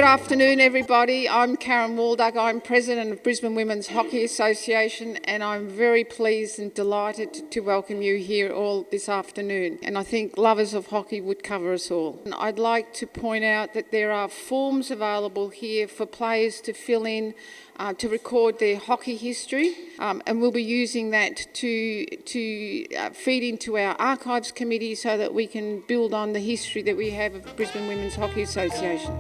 afternoon, everybody. I'm Karen Walduck. I'm President of Brisbane Women's Hockey Association, and I'm very pleased and delighted to welcome you here all this afternoon. And I think lovers of hockey would cover us all. And I'd like to point out that there are forms available here for players to fill in to record their hockey history, and we'll be using that to feed into our archives committee so that we can build on the history that we have of Brisbane Women's Hockey Association.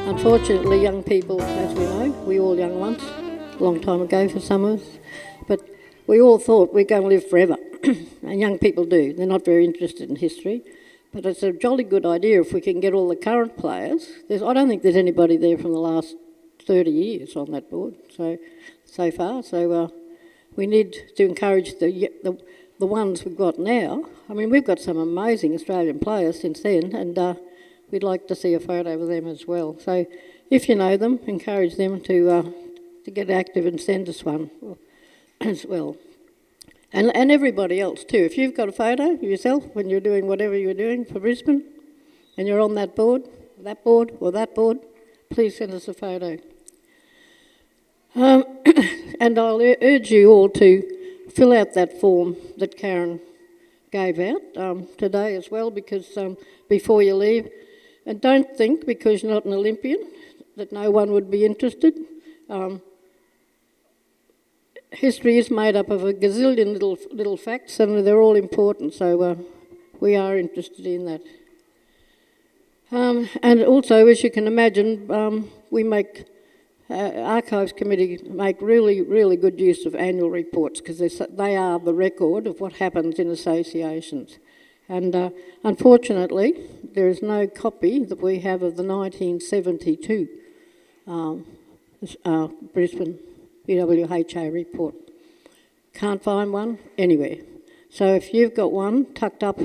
Unfortunately, young people, as we know, we all young once, a long time ago for some of us, but we all thought we're going to live forever. And young people do. They're not very interested in history, but it's a jolly good idea if we can get all the current players. I don't think there's anybody there from the last 30 years on that board so far. So we need to encourage the ones we've got now. I mean, we've got some amazing Australian players since then, and we'd like to see a photo of them as well. So if you know them, encourage them to get active and send us one as well. And everybody else too. If you've got a photo of yourself when you're doing whatever you're doing for Brisbane and you're on that board, or that board, please send us a photo. And I'll urge you all to fill out that form that Karen gave out today as well, because before you leave, and don't think because you're not an Olympian that no one would be interested. History is made up of a gazillion little facts, and they're all important, so we are interested in that. And also, as you can imagine, we make Archives Committee make really, really good use of annual reports, because they are the record of what happens in associations. And unfortunately, there is no copy that we have of the 1972 Brisbane BWHA report. Can't find one anywhere. So if you've got one tucked up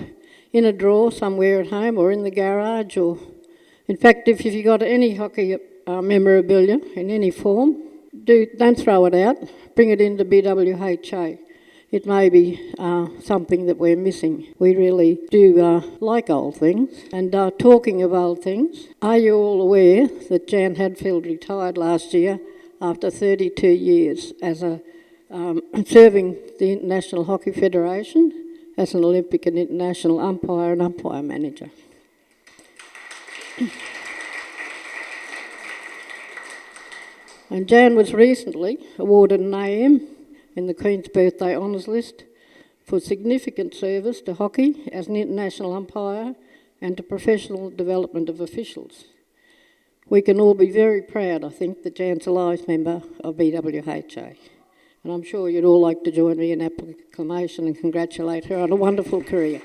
in a drawer somewhere at home or in the garage, or in fact, if you've got any hockey memorabilia in any form, don't throw it out, bring it into BWHA. It may be something that we're missing. We really do like old things. And talking of old things, are you all aware that Jan Hadfield retired last year after 32 years as serving the International Hockey Federation as an Olympic and international umpire and umpire manager? And Jan was recently awarded an AM in the Queen's Birthday Honours List for significant service to hockey as an international umpire and to professional development of officials. We can all be very proud, I think, that Jan's a life member of BWHA. And I'm sure you'd all like to join me in acclamation and congratulate her on a wonderful career.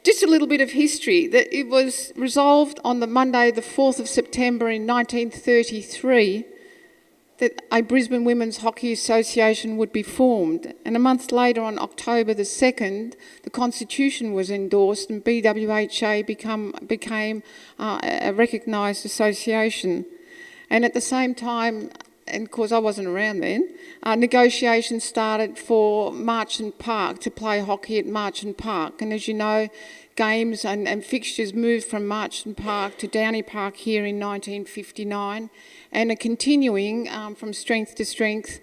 Just a little bit of history. That it was resolved on the Monday, the 4th of September in 1933, that a Brisbane Women's Hockey Association would be formed. And a month later, on October the 2nd, the Constitution was endorsed and BWHA became a recognised association. And at the same time, and of course I wasn't around then, negotiations started for Marchant Park, to play hockey at Marchant Park. And as you know, games and fixtures moved from Marchant Park to Downey Park here in 1959, and are continuing from strength to strength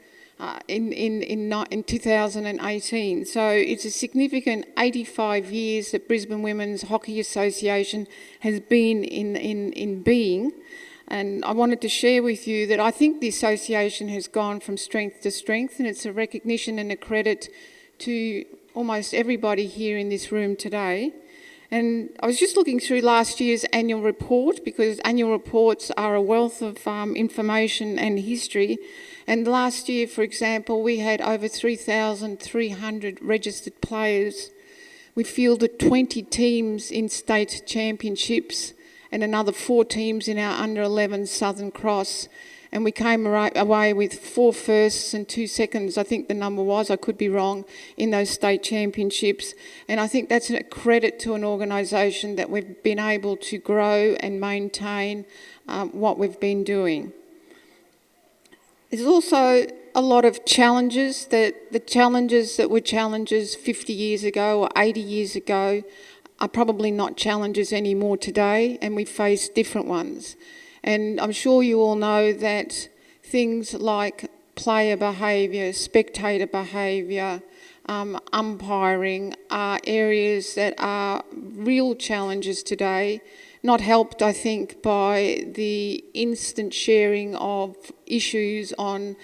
in 2018. So it's a significant 85 years that Brisbane Women's Hockey Association has been in being. And I wanted to share with you that I think the association has gone from strength to strength, and it's a recognition and a credit to almost everybody here in this room today. And I was just looking through last year's annual report, because annual reports are a wealth of information and history. And last year, for example, we had over 3,300 registered players. We fielded 20 teams in state championships and another 4 teams in our under-11 Southern Cross. And we came away with 4 firsts and 2 seconds, I think the number was, I could be wrong, in those state championships. And I think that's a credit to an organisation that we've been able to grow and maintain what we've been doing. There's also a lot of challenges, that the challenges that were challenges 50 years ago or 80 years ago are probably not challenges anymore today, and we face different ones. And I'm sure you all know that things like player behaviour, spectator behaviour, umpiring are areas that are real challenges today, not helped, I think, by the instant sharing of issues on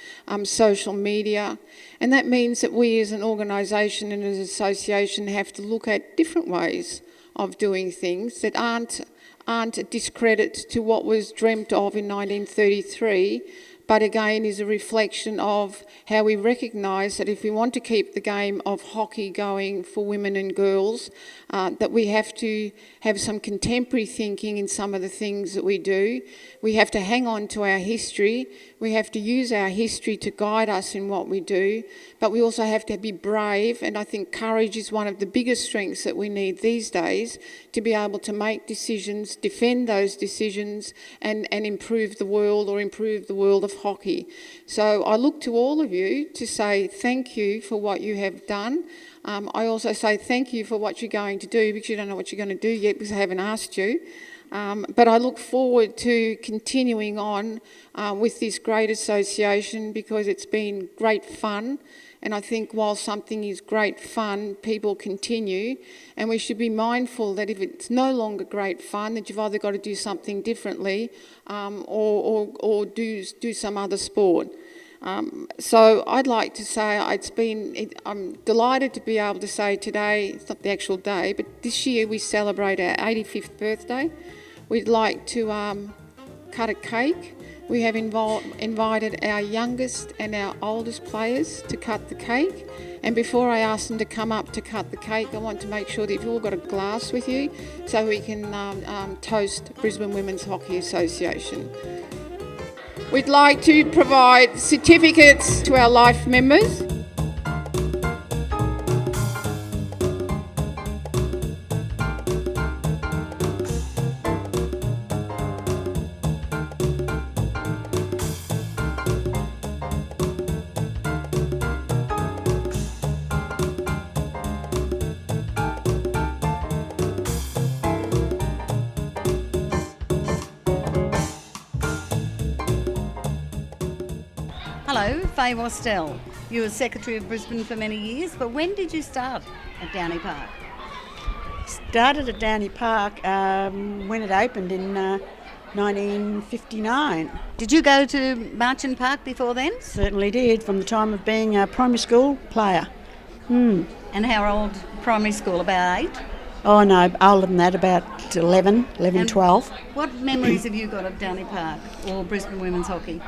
social media. And that means that we as an organisation and as an association have to look at different ways of doing things that aren't a discredit to what was dreamt of in 1933, but again is a reflection of how we recognise that if we want to keep the game of hockey going for women and girls, that we have to have some contemporary thinking in some of the things that we do. We have to hang on to our history. We have to use our history to guide us in what we do, but we also have to be brave, and I think courage is one of the biggest strengths that we need these days, to be able to make decisions, defend those decisions, and improve the world, or improve the world of hockey. So I look to all of you to say thank you for what you have done. I also say thank you for what you're going to do, because you don't know what you're going to do yet because I haven't asked you. But I look forward to continuing on with this great association, because it's been great fun. And I think while something is great fun, people continue. And we should be mindful that if it's no longer great fun, that you've either got to do something differently or do some other sport. So I'd like to say I'm delighted to be able to say today, it's not the actual day, but this year we celebrate our 85th birthday. We'd like to cut a cake. We have invited our youngest and our oldest players to cut the cake. And before I ask them to come up to cut the cake, I want to make sure that you've all got a glass with you so we can toast Brisbane Women's Hockey Association. We'd like to provide certificates to our life members. Hello, Faye Wastel. You were Secretary of Brisbane for many years, but when did you start at Downie Park? Started at Downie Park when it opened in 1959. Did you go to Marchant Park before then? Certainly did, from the time of being a primary school player. And how old primary school, about 8? Oh no, older than that, about 11, 12. What memories have you got of Downie Park or Brisbane Women's Hockey?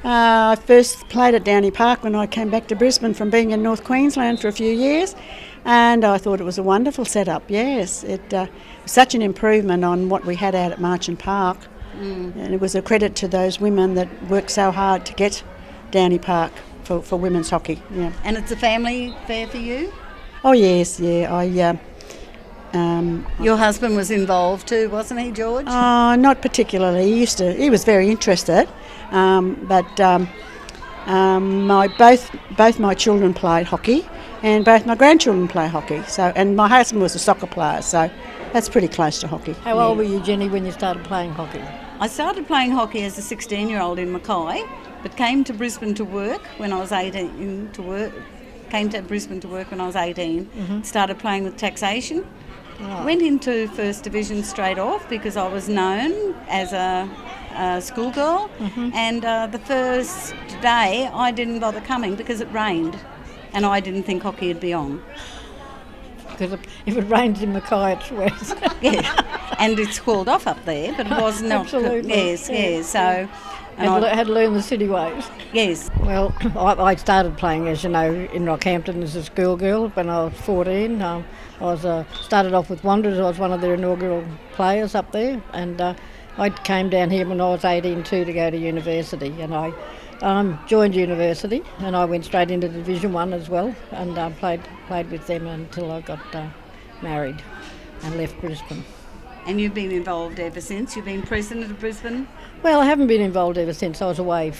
I first played at Downie Park when I came back to Brisbane from being in North Queensland for a few years, and I thought it was a wonderful setup, yes. It was such an improvement on what we had out at Marchant Park, and it was a credit to those women that worked so hard to get Downie Park for women's hockey. Yeah. And it's a family fair for you? Oh yes, yeah. Your husband was involved too, wasn't he, George? Not particularly. He was very interested, but both my children played hockey, and both my grandchildren play hockey. So, and my husband was a soccer player, so that's pretty close to hockey. How old were you, Jenny, when you started playing hockey? I started playing hockey as a 16-year-old in Mackay, but came to Brisbane to work when I was 18. Came to Brisbane to work when I was 18. Started playing with taxation. Went into First Division straight off because I was known as a schoolgirl, and the first day I didn't bother coming because it rained and I didn't think hockey would be on. Because if it rains in Mackay, it's wet. Yeah, and it's cooled off up there, but it was not. Absolutely. Yes. So, Had to learn the city ways. yes. Well, I started playing, as you know, in Rockhampton as a schoolgirl when I was 14. I started off with Wanderers. I was one of their inaugural players up there, and I came down here when I was 18 too to go to university, and I joined university, and I went straight into Division 1 as well, and played with them until I got married and left Brisbane. And you've been involved ever since? You've been president of Brisbane? Well, I haven't been involved ever since. I was away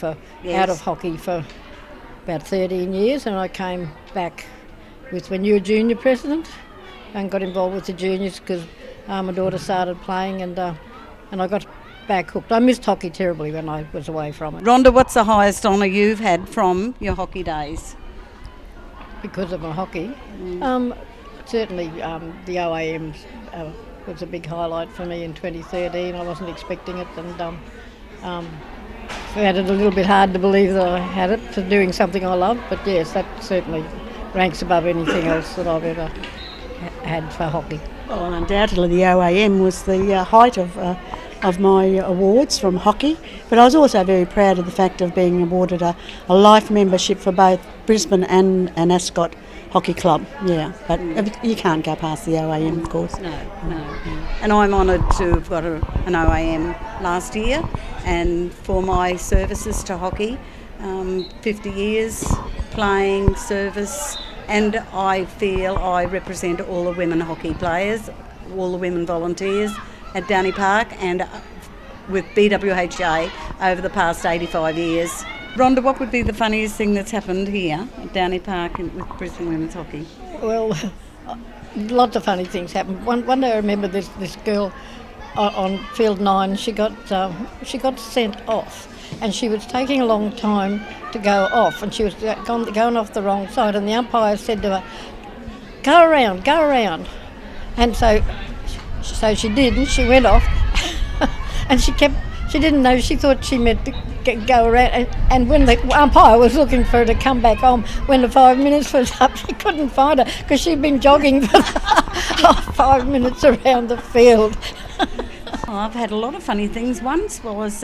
Yes. out of hockey for about 13 years, and I came back when you were junior president and got involved with the juniors because my daughter started playing, and I got back hooked. I missed hockey terribly when I was away from it. Rhonda, what's the highest honour you've had from your hockey days? Because of my hockey. Certainly the OAM was a big highlight for me in 2013. I wasn't expecting it, and found it a little bit hard to believe that I had it for doing something I love, but yes, that certainly ranks above anything else that I've ever had for hockey. Well, undoubtedly the OAM was the height of my awards from hockey, but I was also very proud of the fact of being awarded a life membership for both Brisbane and Ascot Hockey Club. Yeah, but you can't go past the OAM, of course. No. And I'm honoured to have got an OAM last year, and for my services to hockey, 50 years playing service, and I feel I represent all the women hockey players, all the women volunteers at Downey Park and with BWHA over the past 85 years. Rhonda, what would be the funniest thing that's happened here at Downey Park with Brisbane Women's Hockey? Well, lots of funny things happened. One day I remember this girl on field 9. She got sent off, and she was taking a long time to go off, and she was going off the wrong side. And the umpire said to her, "Go around," and so she did, and she went off, and she didn't know. She thought she meant to go around, and when the umpire was looking for her to come back on, when the 5 minutes was up, she couldn't find her because she'd been jogging for 5 minutes around the field. I've had a lot of funny things. Once was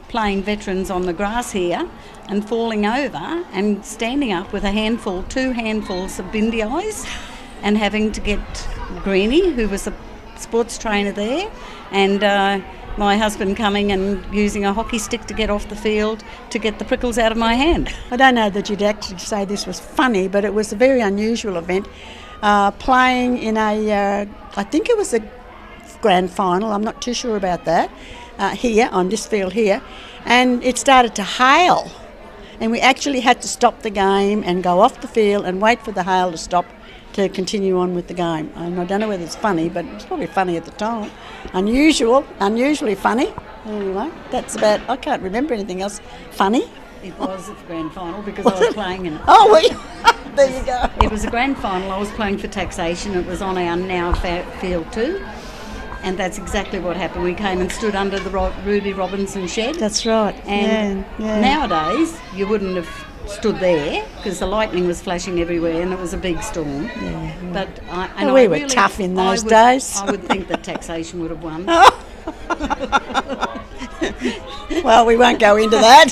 playing veterans on the grass here and falling over and standing up with two handfuls of bindi eyes and having to get Greenie, who was a sports trainer there, and my husband coming and using a hockey stick to get off the field to get the prickles out of my hand. I don't know that you'd actually say this was funny, but it was a very unusual event. Playing in I think it was a grand final, I'm not too sure about that, here on this field here, and it started to hail, and we actually had to stop the game and go off the field and wait for the hail to stop to continue on with the game. And I don't know whether it's funny, but it's probably funny at the time. Unusually funny. Anyway, that's about, I can't remember anything else funny. It was a grand final because I was playing in it. Oh, there you go. It was a grand final. I was playing for taxation. It was on our now field too. And that's exactly what happened. We came and stood under the Ruby Robinson shed. That's right. And yeah. Nowadays, you wouldn't have stood there because the lightning was flashing everywhere and it was a big storm. Yeah. But we were tough in those days. I would think that taxation would have won. Well, we won't go into that.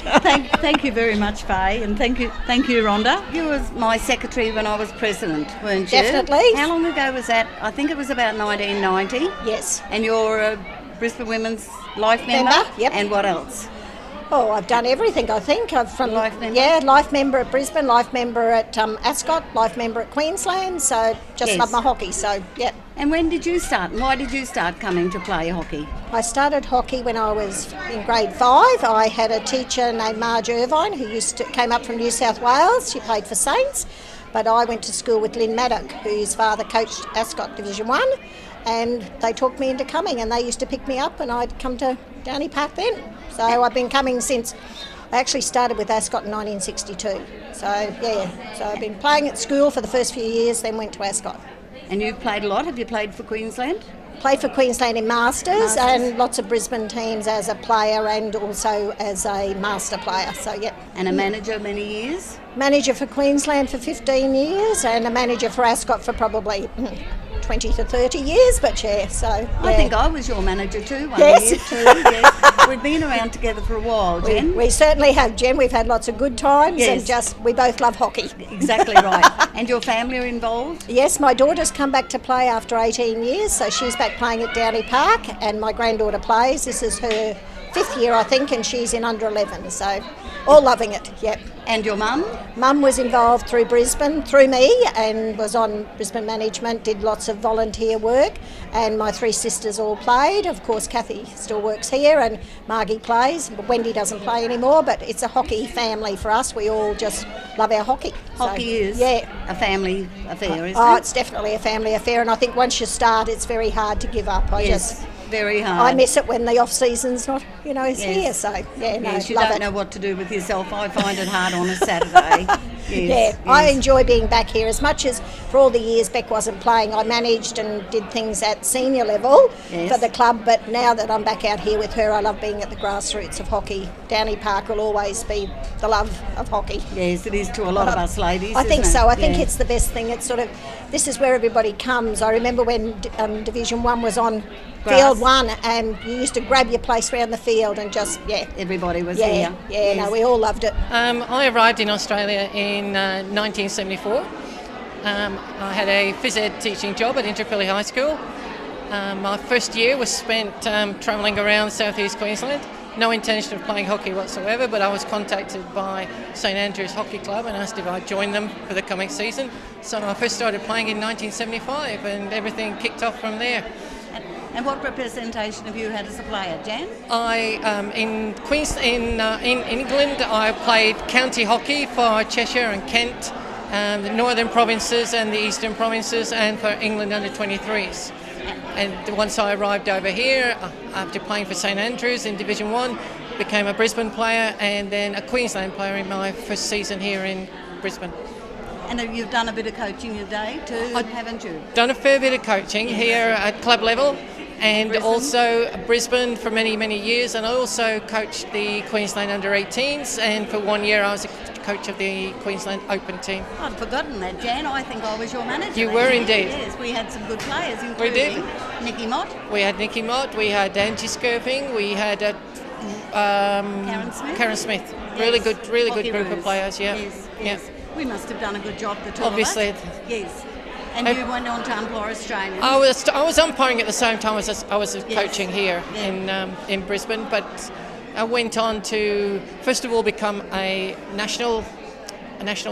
Thank you very much, Faye, and thank you, Rhonda. You were my secretary when I was president, weren't you? Definitely. How long ago was that? I think it was about 1990. Yes. And you're a Brisbane Women's Life member? Yep. And what else? Oh, I've done everything, I think. Life member? Yeah, life member at Brisbane, life member at Ascot, life member at Queensland, so just Yes. love my hockey, so yeah. And when did you start? And why did you start coming to play hockey? I started hockey when I was in grade 5. I had a teacher named Marge Irvine who came up from New South Wales. She played for Saints, but I went to school with Lynn Maddock, whose father coached Ascot Division 1, and they talked me into coming, and they used to pick me up, and I'd come to Downey Park then. So I've been coming since. I actually started with Ascot in 1962. So yeah, so I've been playing at school for the first few years, then went to Ascot. And you've played a lot. Have you played for Queensland? Played for Queensland in Masters and lots of Brisbane teams as a player and also as a master player. So, yeah. And a manager many years? Manager for Queensland for 15 years and a manager for Ascot for probably 20 to 30 years, but yeah, so... Yeah. I think I was your manager too, one Yes. year too. Yes. We've been around together for a while, Jen. We certainly have, Jen. We've had lots of good times Yes. and we both love hockey. Exactly right. And your family are involved? Yes, my daughter's come back to play after 18 years, so she's back playing at Downey Park, and my granddaughter plays. This is her 5th year, I think, and she's in under 11, so all loving it, yep. And your mum? Mum was involved through Brisbane, through me, and was on Brisbane management, did lots of volunteer work, and my 3 sisters all played. Of course, Kathy still works here, and Margie plays. Wendy doesn't play anymore, but it's a hockey family for us. We all just love our hockey. Hockey is a family affair, isn't Oh, it? it's definitely a family affair, and I think once you start, it's very hard to give up. Yes, very hard. I miss it when the off-season's not, is here, so, yeah, no, Yes, you love don't it. know what to do with yourself. I find it hard on a Saturday. Yes, Yeah, I yes. enjoy being back here. As much as for all the years Beck wasn't playing, I managed and did things at senior level Yes. for the club, but now that I'm back out here with her, I love being at the grassroots of hockey. Downey Park will always be the love of hockey. Yes, it is to a lot of us ladies. I think isn't so. it? I think Yeah. it's the best thing. It's sort of, this is where everybody comes. I remember when Division 1 was on Grass. Field 1 and you used to grab your place around the field and just, Everybody was yeah, here. yeah, no, we all loved it. I arrived in Australia in 1974. I had a phys ed teaching job at Indooroopilly High School. My first year was spent travelling around southeast Queensland. No intention of playing hockey whatsoever, but I was contacted by St Andrew's Hockey Club and asked if I'd join them for the coming season. So I first started playing in 1975 and everything kicked off from there. And what representation have you had as a player, Jan? In England, I played county hockey for Cheshire and Kent, the northern provinces and the eastern provinces, and for England under 23s. And once I arrived over here, after playing for St Andrews in Division 1, became a Brisbane player and then a Queensland player in my first season here in Brisbane. And you've done a bit of coaching today too, haven't you? Done a fair bit of coaching here at club level and Brisbane? also Brisbane for many, many years, and I also coached the Queensland under-18s, and for 1 year I was a coach of the Queensland Open team. I'd forgotten that, Jan. I think I was your manager. You then. were indeed. Yes, we had some good players, We including did. Nicky Mott, We had Nicky Mott, we had Angie Skirving, we had Karen Smith. Really Yes. good Hockey group of Roos. players, yeah. Yes, Yeah. yes. We must have done a good job, the two Obviously. of us. Yes. And I- you went on to umpire Australian. I was umpiring at the same time as I was coaching here Yeah. in Brisbane, but I went on to first of all become a national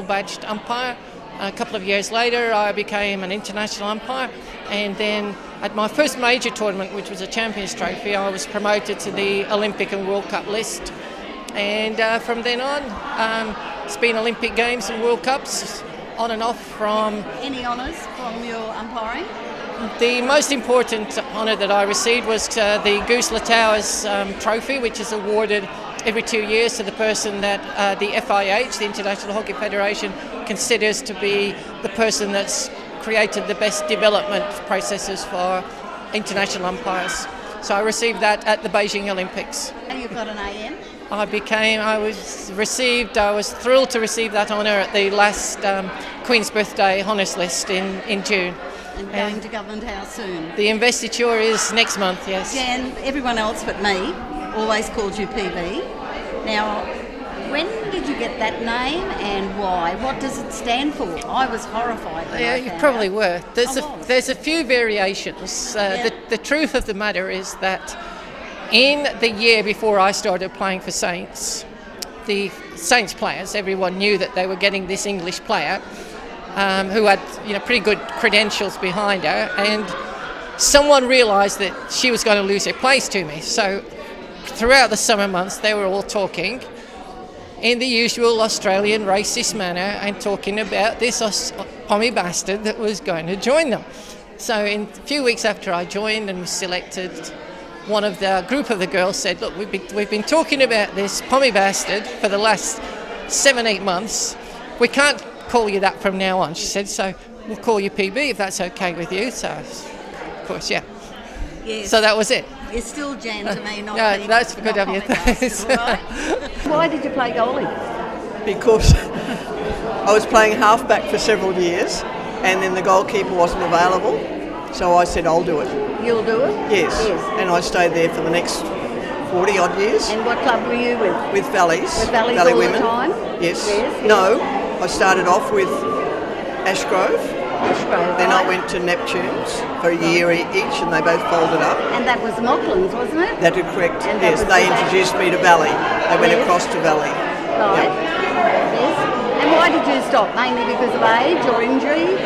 badged umpire. A couple of years later, I became an international umpire, and then at my first major tournament, which was a Champions Trophy, I was promoted to the Olympic and World Cup list. And from then on, it's been Olympic Games and World Cups on and off from. Any honours from your umpiring? The most important honour that I received was the Goose Towers Trophy, which is awarded every 2 years to the person that the FIH, the International Hockey Federation, considers to be the person that's created the best development processes for international umpires. So I received that at the Beijing Olympics. And you've got an AM? I was thrilled to receive that honour at the last Queen's Birthday Honours List in June. And going to Government House soon. The investiture is next month, yes. Jan, everyone else but me always called you PB. Now, when did you get that name and why? What does it stand for? I was horrified when Yeah, I you found probably out. were. I was. There's a few variations. The truth of the matter is that in the year before I started playing for Saints, the Saints players, everyone knew that they were getting this English player who had pretty good credentials behind her, and someone realised that she was going to lose her place to me. So throughout the summer months, they were all talking in the usual Australian racist manner and talking about this pommy bastard that was going to join them. So in a few weeks after I joined and was selected, one of the group of the girls said, look, we've been talking about this pommy bastard for the last 7-8 months. We can't call you that from now on, she said, so we'll call you PB if that's okay with you. So, of course, yeah. Yes. So that was it. You're still Jan to me, not Yeah, PB, that's good not of you. comic Thanks. master, right? Why did you play goalie? Because I was playing halfback for several years and then the goalkeeper wasn't available, so I said I'll do it. You'll do it? Yes. And I stayed there for the next 40 odd years And what club were you with? with Valleys. With Valleys Valley all Women. the time? Yes. Yes. No, I started off with Ashgrove, Ashgrove, then right? I went to Neptunes for a year each and they both folded up. And that was Mocklands, wasn't it? That is correct. And that Yes, was they the introduced me to Valley. They went Yes. across to Valley. Right. Yes. And why did you stop? Mainly because of age or injury?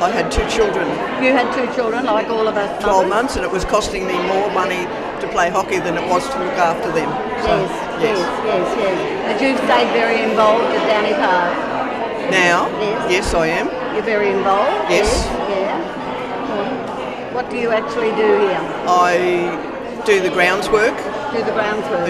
I had 2 children, You had 2 children, like all of us. 12 mothers. months, and it was costing me more money to play hockey than it was to look after them. So, Yes. But you've stayed very involved at Downy Park. Now, Yes. yes, I am. You're very involved. Yes. Yeah. What do you actually do here? I do the grounds work, Do the grounds work?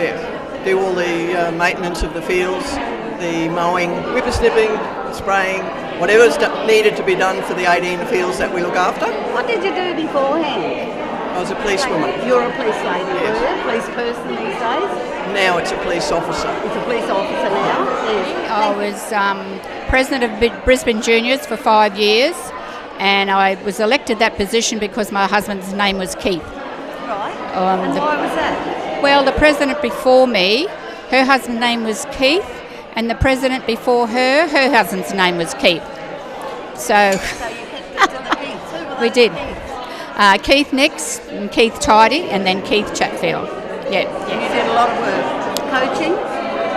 do all the maintenance of the fields, the mowing, whippersnipping, spraying, whatever's needed to be done for the 18 fields that we look after. What did you do beforehand? I was a policewoman. You're a police lady, Yes. were you? Police person these days? Now it's a police officer. It's a police officer now. Yes. I was president of Brisbane Juniors for 5 years, and I was elected that position because my husband's name was Keith. Right. Um, And the- why was that? Well, the president before me, her husband's name was Keith, and the president before her husband's name was Keith. So So you kept it to the Keiths. Who were we those did. Keiths? Keith Nix, and Keith Tidy, and then Keith Chatfield. Yeah. You did a lot of work. Coaching,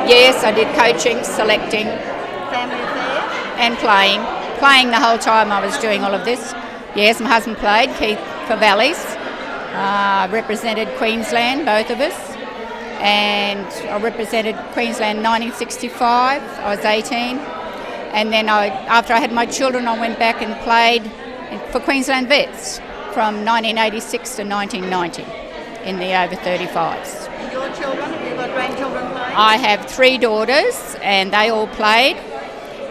Yes, I did coaching, selecting, family affairs. and playing the whole time I was doing all of this. Yes, my husband played, Keith for Valleys, represented Queensland, both of us, and I represented Queensland 1965, I was 18, and then after I had my children I went back and played for Queensland Vets from 1986 to 1990 in the over 35s. And your children, have you got grandchildren playing? I have 3 daughters and they all played,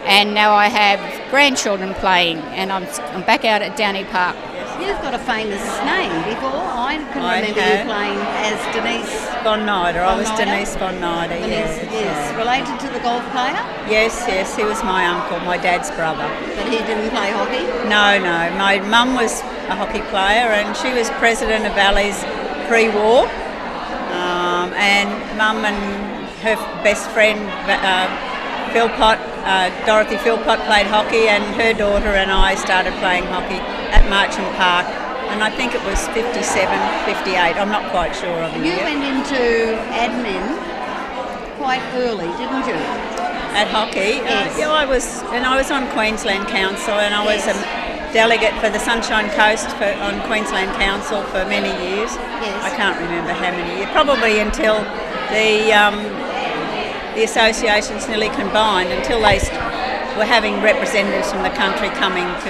and now I have grandchildren playing, and I'm back out at Downy Park. You've got a famous name before. I can I remember have. you playing as Denise. Von Nider. I was Von Nider? Denise Von Nider, Denise, yes. yes. Related to the golf player, Yes, he was my uncle, my dad's brother. but he didn't play hockey. No, my mum was a hockey player and she was president of Valleys pre-war. And mum and her best friend, Philpott, Dorothy Philpott played hockey, and her daughter and I started playing hockey at Marchant Park. And I think it was 57, 58, I'm not quite sure of the You year. went into admin quite early, didn't you? At hockey, Yes. yeah, I was on Queensland Council, and I was Yes. a delegate for the Sunshine Coast on Queensland Council for many years. Yes. I can't remember how many years, probably until the associations nearly combined, until they were having representatives from the country coming to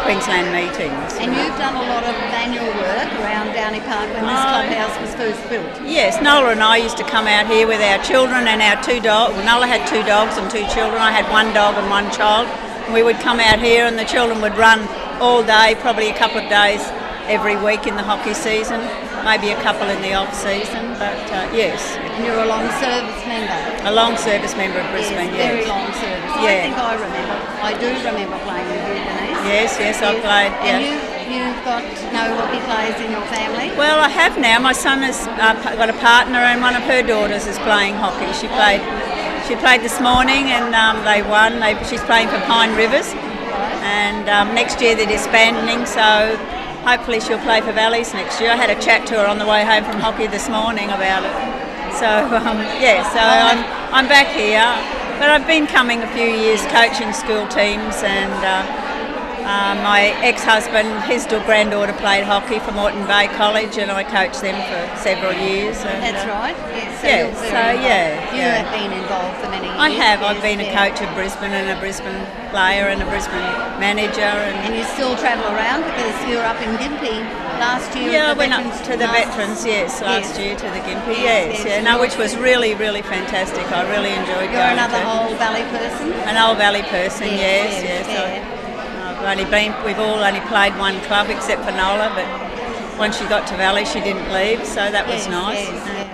Queensland meetings. And you've done a lot of manual work around Downy Park when this clubhouse was first built. Yes, Nola and I used to come out here with our children and our 2 dogs. Well, Nola had 2 dogs and 2 children. I had 1 dog and 1 child. And we would come out here and the children would run all day, probably a couple of days every week in the hockey season, maybe a couple in the off season. But yes, And you're a long service member. a long service member of Brisbane, Yes, very yes. long service. Yeah. I think I do remember playing with you, Denise. Yes, I played, yeah. And you've got no hockey players in your family? Well, I have now. My son has got a partner, and one of her daughters is playing hockey. She played this morning, and they won. She's playing for Pine Rivers, and next year they're disbanding. So hopefully she'll play for Valleys next year. I had a chat to her on the way home from hockey this morning about it. So I'm back here, but I've been coming a few years coaching school teams, and my ex-husband, his granddaughter played hockey for Moreton Bay College, and I coached them for several years. And, That's right. Yes. yeah, you're so, very yeah, involved. You yeah. have been involved for many years. I have. I've yes, been a yeah. coach of Brisbane and a Brisbane player and a Brisbane manager. And you still travel around because you were up in Gympie last year. Yeah, I with the went up veterans to the last- veterans, yes, last Yes. year to the Gympie, Yes, yes, yes. yeah, no, which was really, really fantastic. I really enjoyed You're going another to. whole valley person. An old valley person, yes, yes. yeah. We've all only played one club except for Nola, but once she got to Valley, she didn't leave, so that was nice.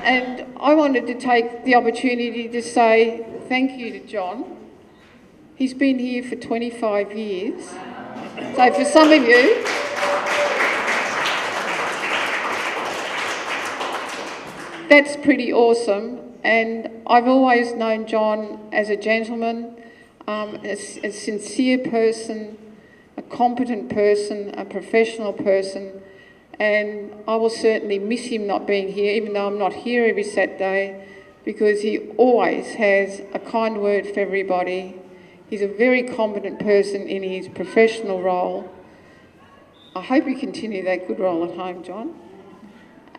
And I wanted to take the opportunity to say thank you to John. He's been here for 25 years. So for some of you, that's pretty awesome. And I've always known John as a gentleman, a sincere person, a competent person, a professional person, and I will certainly miss him not being here, even though I'm not here every Saturday, because he always has a kind word for everybody. He's a very competent person in his professional role. I hope you continue that good role at home, John.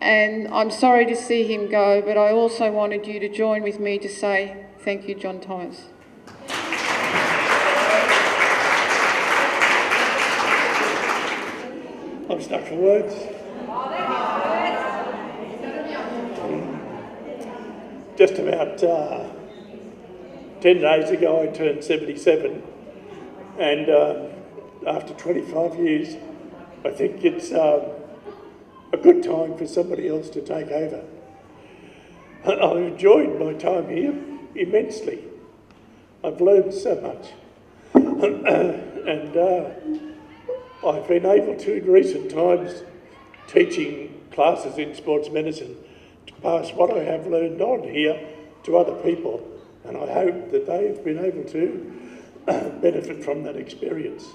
And I'm sorry to see him go, but I also wanted you to join with me to say thank you, John Thomas. I'm stuck for words. Just about 10 days ago I turned 77, and after 25 years I think it's a good time for somebody else to take over. I've enjoyed my time here immensely. I've learned so much. And I've been able to, in recent times, teaching classes in sports medicine, to pass what I have learned on here to other people. And I hope that they've been able to benefit from that experience.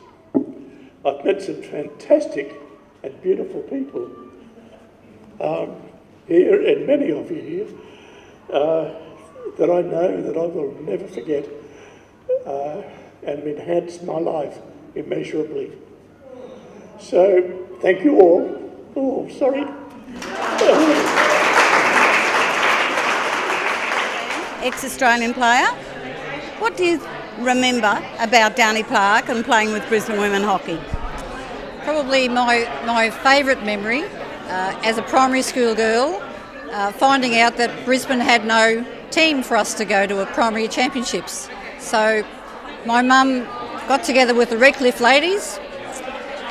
I've met some fantastic and beautiful people here, and many of you here, that I know that I will never forget and enhance my life immeasurably. So, thank you all. Oh, sorry. Ex-Australian player. What do you remember about Downey Park and playing with Brisbane women hockey? Probably my favourite memory as a primary school girl, finding out that Brisbane had no team for us to go to a primary championships. So my mum got together with the Redcliffe ladies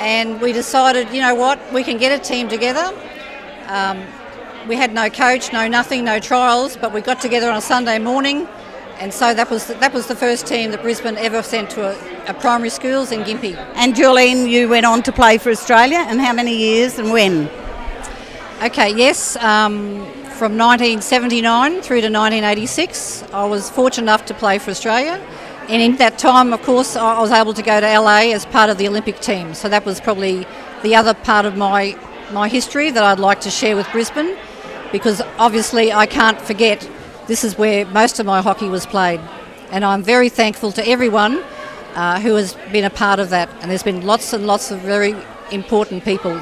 and we decided, you know what, we can get a team together. We had no coach, no nothing, no trials, but we got together on a Sunday morning, and so that was the first team that Brisbane ever sent to a primary schools in Gympie. And Jolene, you went on to play for Australia, and how many years and when? Okay, yes, from 1979 through to 1986, I was fortunate enough to play for Australia. And in that time, of course, I was able to go to LA as part of the Olympic team. So that was probably the other part of my history that I'd like to share with Brisbane, because obviously I can't forget this is where most of my hockey was played. And I'm very thankful to everyone who has been a part of that. And there's been lots and lots of very important people.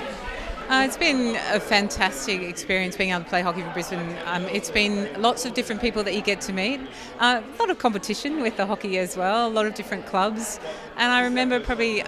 It's been a fantastic experience being able to play hockey for Brisbane. It's been lots of different people that you get to meet. A lot of competition with the hockey as well, a lot of different clubs. And I remember probably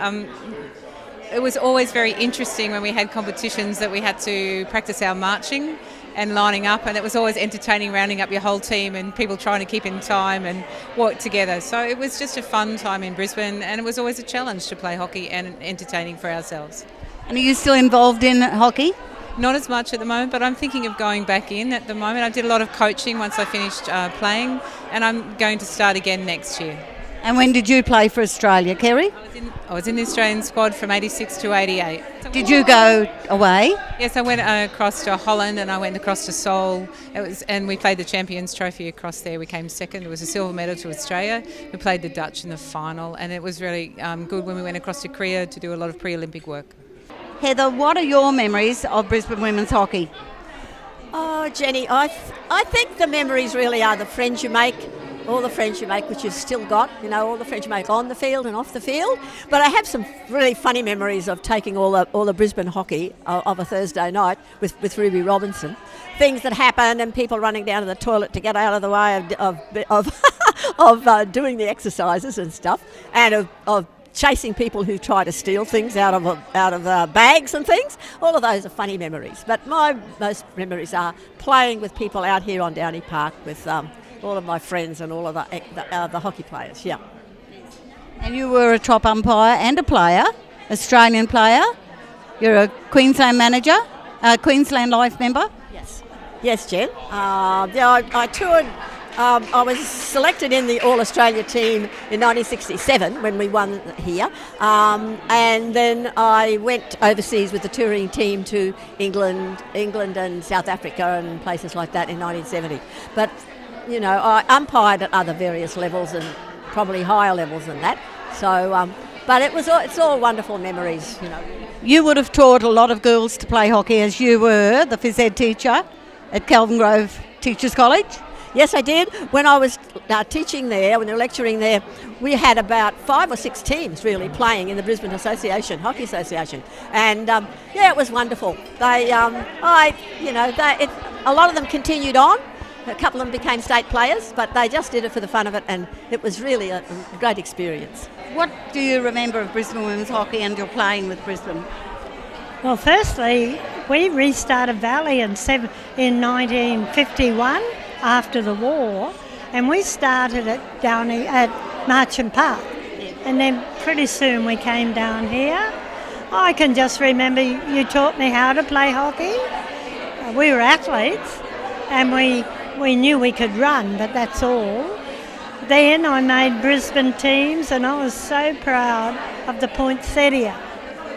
it was always very interesting when we had competitions that we had to practice our marching and lining up, and it was always entertaining rounding up your whole team and people trying to keep in time and work together. So it was just a fun time in Brisbane, and it was always a challenge to play hockey and entertaining for ourselves. And are you still involved in hockey? Not as much at the moment, but I'm thinking of going back in at the moment. I did a lot of coaching once I finished playing, and I'm going to start again next year. And when did you play for Australia, Kerry? I was in the Australian squad from 86 to 88. Did you go away? Yes, I went across to Holland and I went across to Seoul. And we played the Champions Trophy across there. We came second. It was a silver medal to Australia. We played the Dutch in the final, and it was really good when we went across to Korea to do a lot of pre-Olympic work. Heather, what are your memories of Brisbane women's hockey? Oh, Jenny, I think the memories really are the friends you make, all the friends you make, which you've still got, you know, all the friends you make on the field and off the field. But I have some really funny memories of taking all the Brisbane hockey of a Thursday night with Ruby Robinson. Things that happen and people running down to the toilet to get out of the way of doing the exercises and stuff, and of chasing people who try to steal things out of bags and things. All of those are funny memories. But my most memories are playing with people out here on Downey Park with all of my friends and all of the hockey players. Yeah. And you were a top umpire and a player, Australian player. You're a Queensland manager, Queensland Life member. Yes, Jen. I toured. I was selected in the All Australia team in 1967 when we won here, and then I went overseas with the touring team to England and South Africa and places like that in 1970. But you know, I umpired at other various levels and probably higher levels than that. So, but it's all wonderful memories, you know. You would have taught a lot of girls to play hockey, as you were the phys ed teacher at Kelvin Grove Teachers College. Yes, I did. When I was teaching there, when they were lecturing there, we had about 5 or 6 teams really playing in the Brisbane Hockey Association, and it was wonderful. They, a lot of them continued on. A couple of them became state players, but they just did it for the fun of it, and it was really a great experience. What do you remember of Brisbane women's hockey and your playing with Brisbane? Well, firstly, we restarted Valley in 1951 after the war, and we started at Marchant Park, and then pretty soon we came down here. I can just remember you taught me how to play hockey. We were athletes, and we knew we could run, but that's all. Then I made Brisbane teams, and I was so proud of the poinsettia.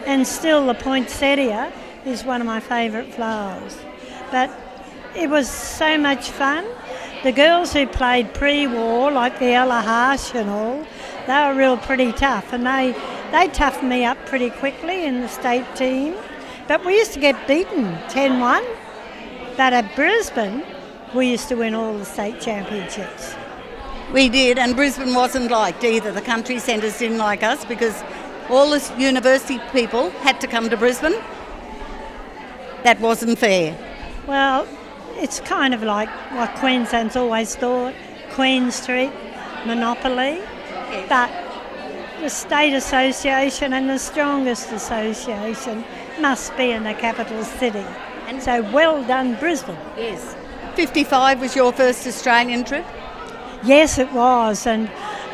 And still the poinsettia is one of my favourite flowers. But it was so much fun. The girls who played pre-war, like the Ella Harsh and all, they were real pretty tough, and they toughened me up pretty quickly in the state team. But we used to get beaten 10-1. But at Brisbane, we used to win all the state championships. We did, and Brisbane wasn't liked either. The country centres didn't like us because all the university people had to come to Brisbane. That wasn't fair. Well, it's kind of like what Queensland's always thought, Queen Street, monopoly. Yes. But the state association and the strongest association must be in the capital city. And so well done, Brisbane. Yes. 55 was your first Australian trip? Yes, it was, and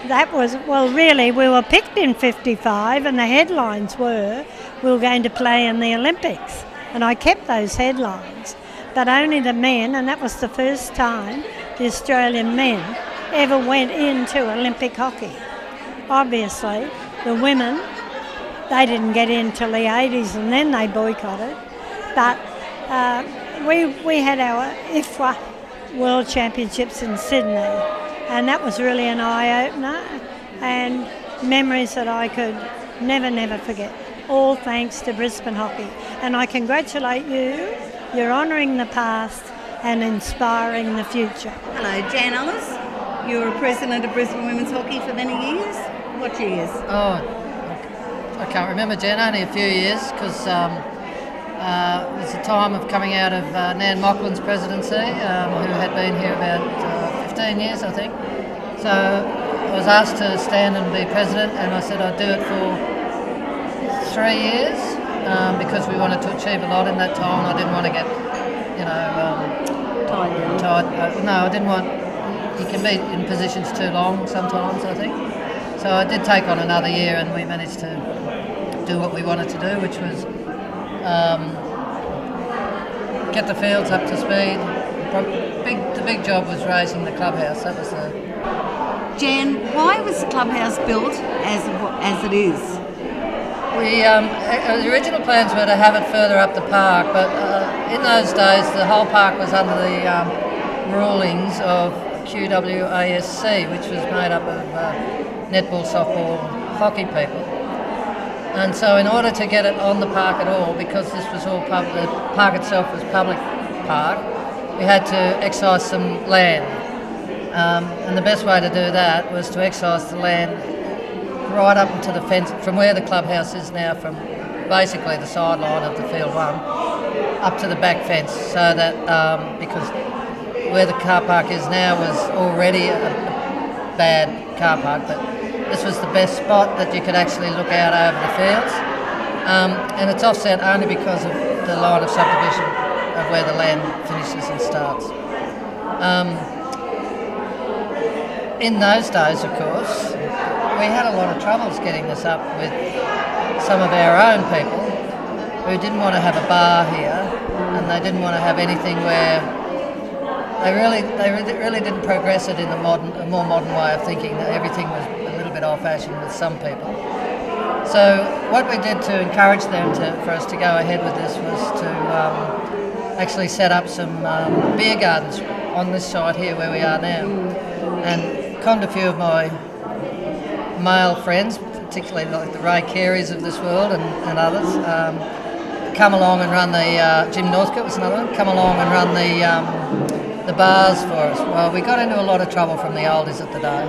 that was, well, really, we were picked in 55, and the headlines were, we were going to play in the Olympics, and I kept those headlines, but only the men, and that was the first time the Australian men ever went into Olympic hockey. Obviously, the women, they didn't get in till the 80s, and then they boycotted, but we had our BWHA World Championships in Sydney, and that was really an eye-opener and memories that I could never forget, all thanks to Brisbane Hockey. And I congratulate you, you're honouring the past and inspiring the future. Hello, Jan Ellis. You were president of Brisbane Women's Hockey for many years. What years? Oh, I can't remember, Jan, only a few years, because it was the time of coming out of Nan Mocklin's presidency, who had been here about 15 years, I think. So I was asked to stand and be president, and I said I'd do it for 3 years because we wanted to achieve a lot in that time. I didn't want to get, tied. No, I didn't want. You can be in positions too long sometimes, I think. So I did take on another year, and we managed to do what we wanted to do, which was get the fields up to speed. The big job was raising the clubhouse. That was the. Jan, why was the clubhouse built as it is? The original plans were to have it further up the park, but in those days the whole park was under the rulings of QWASC, which was made up of netball, softball, hockey people. And so in order to get it on the park at all, because this was all the park itself was public park, we had to excise some land. And the best way to do that was to excise the land right up into the fence, from where the clubhouse is now, from basically the sideline of the field one, up to the back fence, so that, because where the car park is now was already a bad car park, but this was the best spot that you could actually look out over the fields. And it's offset only because of the line of subdivision of where the land finishes and starts. In those days, of course, we had a lot of troubles getting this up with some of our own people who didn't want to have a bar here, and they didn't want to have anything where they really didn't progress it in a more modern way of thinking, that everything was a little bit old-fashioned with some people. So what we did to encourage them for us to go ahead with this was to actually set up some beer gardens on this site here where we are now, and conned a few of my male friends, particularly like the Ray Careys of this world and others, come along and run the Jim Northcote was another one. Come along and run the bars for us. Well, we got into a lot of trouble from the oldies at the day.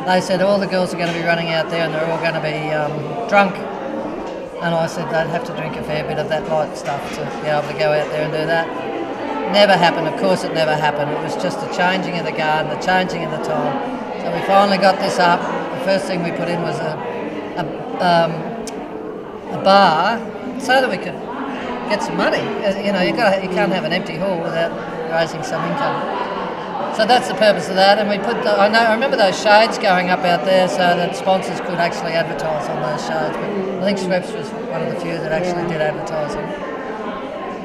They said all the girls are going to be running out there and they're all going to be drunk. And I said they'd have to drink a fair bit of that light stuff to be able to go out there and do that. Never happened. Of course it never happened. It was just the changing of the garden, the changing of the time. So we finally got this up. The first thing we put in was a bar so that we could get some money. You know, you can't have an empty hall without raising some income. So that's the purpose of that, and we put. I remember those shades going up out there so that sponsors could actually advertise on those shades. But I think Schweppes was one of the few that actually did advertising.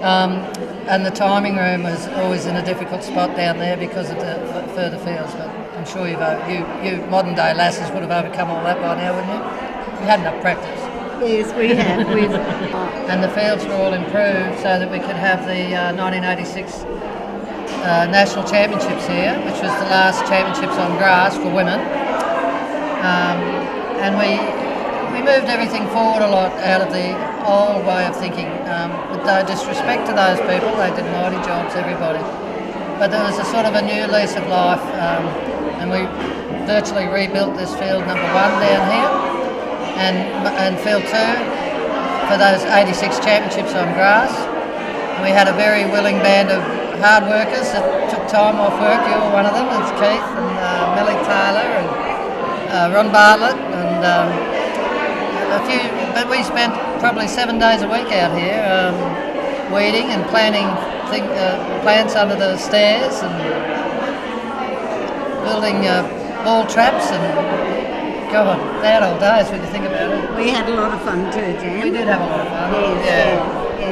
And the timing room was always in a difficult spot down there because of the further fields. But I'm sure you modern day lasses would have overcome all that by now, wouldn't you? You had enough practice. Yes, we have. And the fields were all improved so that we could have the 1986 National Championships here, which was the last championships on grass for women. And we moved everything forward a lot out of the old way of thinking. With no disrespect to those people, they did mighty jobs, everybody. But there was a sort of a new lease of life, and we virtually rebuilt this field number 1 down here, and field 2 for those 86 championships on grass. And we had a very willing band of hard workers that took time off work. You were one of them. It's Keith and Millie Taylor and Ron Bartlett and a few. But we spent probably 7 days a week out here weeding and planting plants under the stairs and building ball traps and. God, bad old days when you think about it. We had a lot of fun too, Jan. We did have a lot of fun. Yes.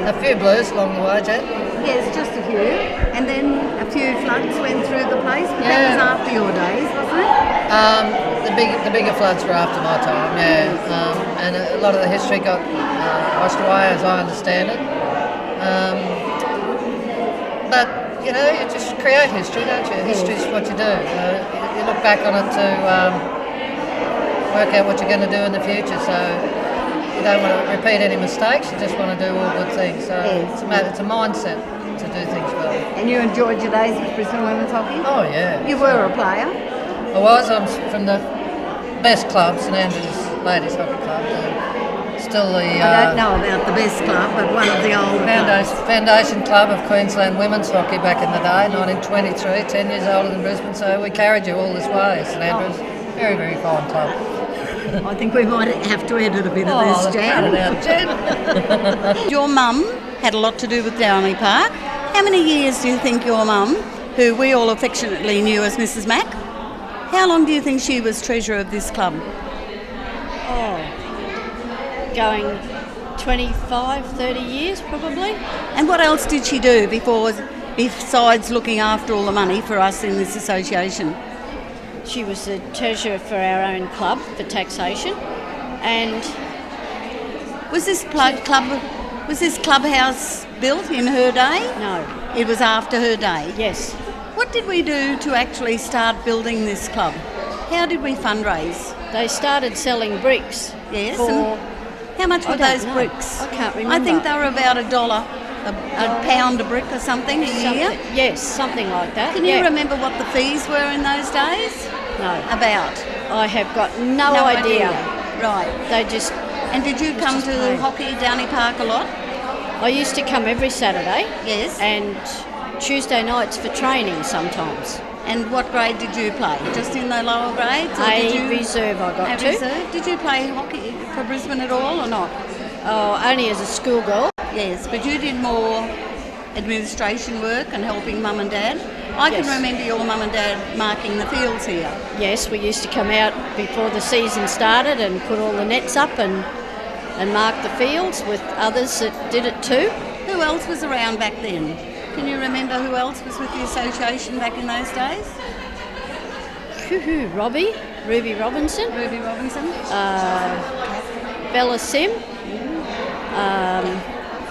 A few blues along the way, Jan. Yes, just a few. And then a few floods went through the place, but that was after your days, wasn't it? The bigger floods were after my time, and a lot of the history got washed away, as I understand it. But you know, you just create history, don't you? History's what you do. You look back on it to work out what you're going to do in the future. So you don't want to repeat any mistakes. You just want to do all good things. So it's a mindset to do things well. And you enjoyed your days with Brisbane Women's Hockey? Oh yeah. You were a player? I was. I'm from the best club, St Andrews Ladies Hockey Club. Still the. I don't know about the best club, but one of the old foundation club of Queensland Women's Hockey back in the day, 1923, 10 years older than Brisbane. So we carried you all this way, St Andrews. Very, very fine club. I think we might have to edit a bit of this, Jan. Cut it out, Jan. Your mum had a lot to do with Downie Park. How many years do you think your mum, who we all affectionately knew as Mrs. Mack, how long do you think she was treasurer of this club? Going 25, 30 years probably. And what else did she do besides looking after all the money for us in this association? She was the treasurer for our own club for taxation, and was this clubhouse built in her day? No, it was after her day. Yes. What did we do to actually start building this club? How did we fundraise? They started selling bricks. Yes. For, how much were those bricks? I can't remember. I think they were about $1 a pound a brick or something a year. Yes, something like that. Can you remember what the fees were in those days? No. About? I have got no idea. Right. They just. And did you come to hockey Downie Park a lot? I used to come every Saturday. Yes. And Tuesday nights for training sometimes. And what grade did you play? Just in the lower grades? Reserve I got to. Reserve? Did you play hockey for Brisbane at all or not? Oh, only as a schoolgirl. Yes, but you did more administration work and helping mum and dad? I can Yes. remember your mum and dad marking the fields here. Yes, we used to come out before the season started and put all the nets up and mark the fields with others that did it too. Who else was around back then? Can you remember who else was with the association back in those days? Ruby Robinson, Ruby Robinson. Bella Sim.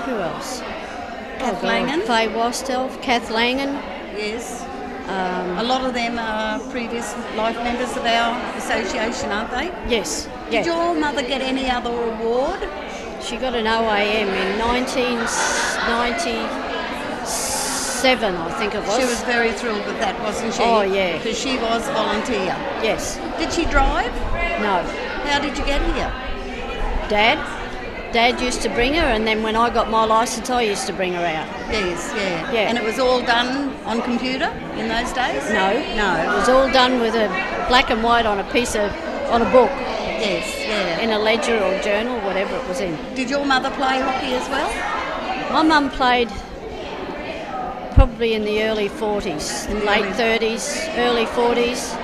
Who else? Kath Langan. Faye Wastelf, Kath Langan. Yes. A lot of them are previous life members of our association, aren't they? Yes. Did your mother get any other award? She got an OAM in 1997, I think it was. She was very thrilled with that, wasn't she? Oh, yeah. Because she was volunteer. Yes. Did she drive? No. How did you get here? Dad used to bring her, and then when I got my licence, I used to bring her out. Yes, yeah. Yeah. And it was all done on computer in those days? No. No. It was all done with a black and white on a book. Yes, yeah. In a ledger or journal, whatever it was in. Did your mother play hockey as well? My mum played probably in the early 40s, late 30s, early 40s,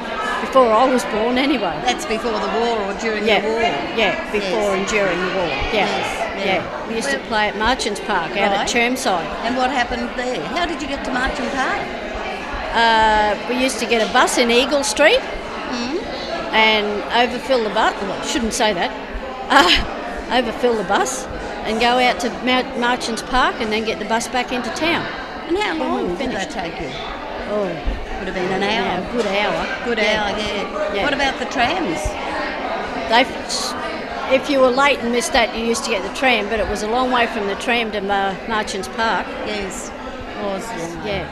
before I was born anyway. That's before the war or during Yeah, the war? yeah, before and during the war. Yeah, Yes, yeah. We used to play at Marchants Park out at Right. Chermside. And what happened there? How did you get to Marchant Park? We used to get a bus in Eagle Street and overfill the bus. Well, I shouldn't say that. Overfill the bus and go out to Marchants Park and then get the bus back into town. And how When we long were did that finished. take you? Oh, Would have been an hour. yeah, a good hour. Good hour, yeah. What about the trams? If you were late and missed that, you used to get the tram, but it was a long way from the tram to Marchants Park. Yes, it was. Yeah.